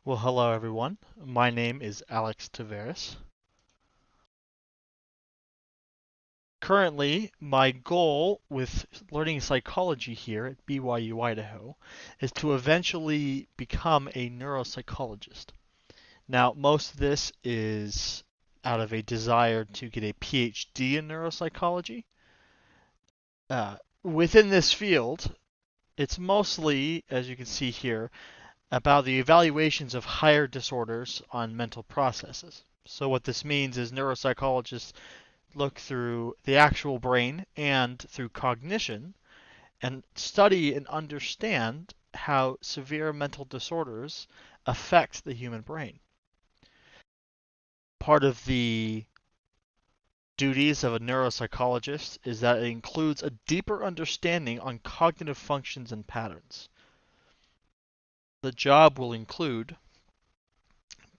Well, hello everyone. My name is Alex Taveras. Currently, my goal with learning psychology here at BYU, Idaho, is to eventually become a neuropsychologist. Now, most of this is out of a desire to get a PhD in neuropsychology. Within this field, it's mostly, as you can see here, about the evaluations of higher disorders on mental processes. So what this means is neuropsychologists look through the actual brain and through cognition and study and understand how severe mental disorders affect the human brain. Part of the duties of a neuropsychologist is that it includes a deeper understanding on cognitive functions and patterns. The job will include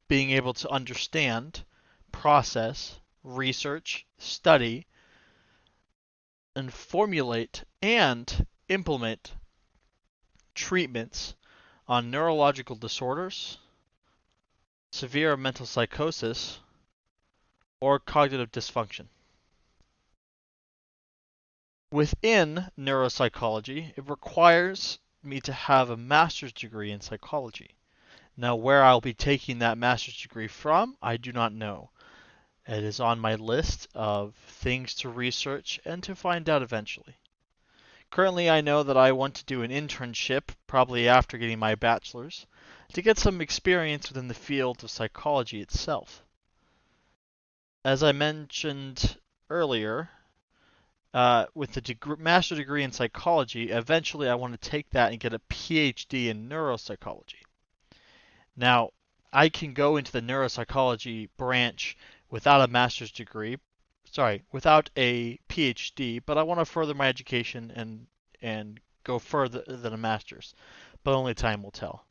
being able to understand, process, research, study, and formulate and implement treatments on neurological disorders, severe mental psychosis, or cognitive dysfunction. Within neuropsychology, it requires me to have a master's degree in psychology. Now, where I'll be taking that master's degree from, I do not know. It is on my list of things to research and to find out eventually. Currently, I know that I want to do an internship, probably after getting my bachelor's, to get some experience within the field of psychology itself. As I mentioned earlier, with the master's degree in psychology, eventually I want to take that and get a PhD in neuropsychology. Now, I can go into the neuropsychology branch without a master's degree, without a PhD, but I want to further my education and go further than a master's, but only time will tell.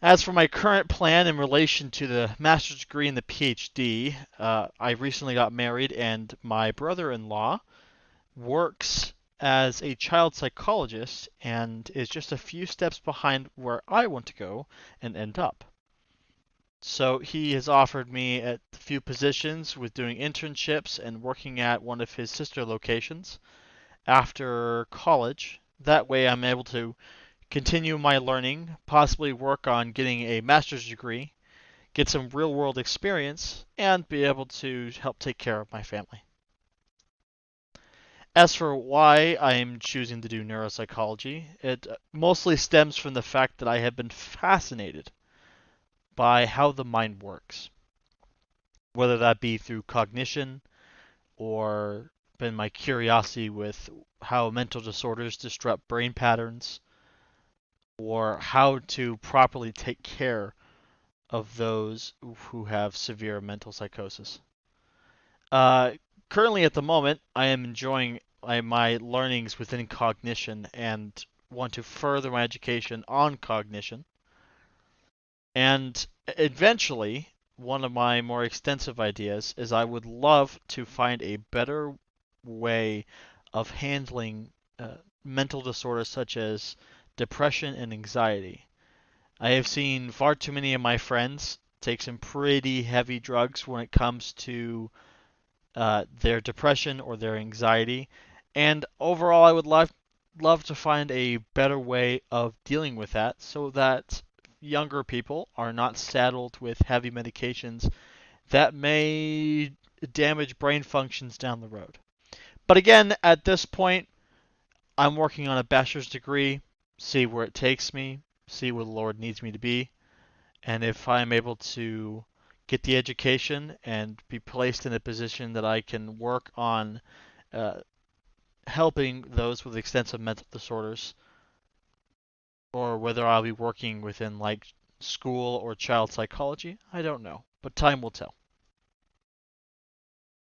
As for my current plan in relation to the master's degree and the PhD, I recently got married, and my brother-in-law works as a child psychologist and is just a few steps behind where I want to go and end up. So he has offered me a few positions with doing internships and working at one of his sister locations after college. That way I'm able to continue my learning, possibly work on getting a master's degree, get some real world experience, and be able to help take care of my family. As for why I'm choosing to do neuropsychology, it mostly stems from the fact that I have been fascinated by how the mind works, whether that be through cognition or been my curiosity with how mental disorders disrupt brain patterns or how to properly take care of those who have severe mental psychosis. Uh, Currently, at the moment, I am enjoying my learnings within cognition and want to further my education on cognition. And eventually, one of my more extensive ideas is I would love to find a better way of handling mental disorders such as depression and anxiety. I have seen far too many of my friends take some pretty heavy drugs when it comes to their depression or their anxiety. And overall, I would love to find a better way of dealing with that so that younger people are not saddled with heavy medications that may damage brain functions down the road. But again, at this point, I'm working on a bachelor's degree, see where it takes me, see where the Lord needs me to be, and if I'm able to get the education and be placed in a position that I can work on uh, helping those with extensive mental disorders, or whether I'll be working within like school or child psychology, I don't know, but time will tell.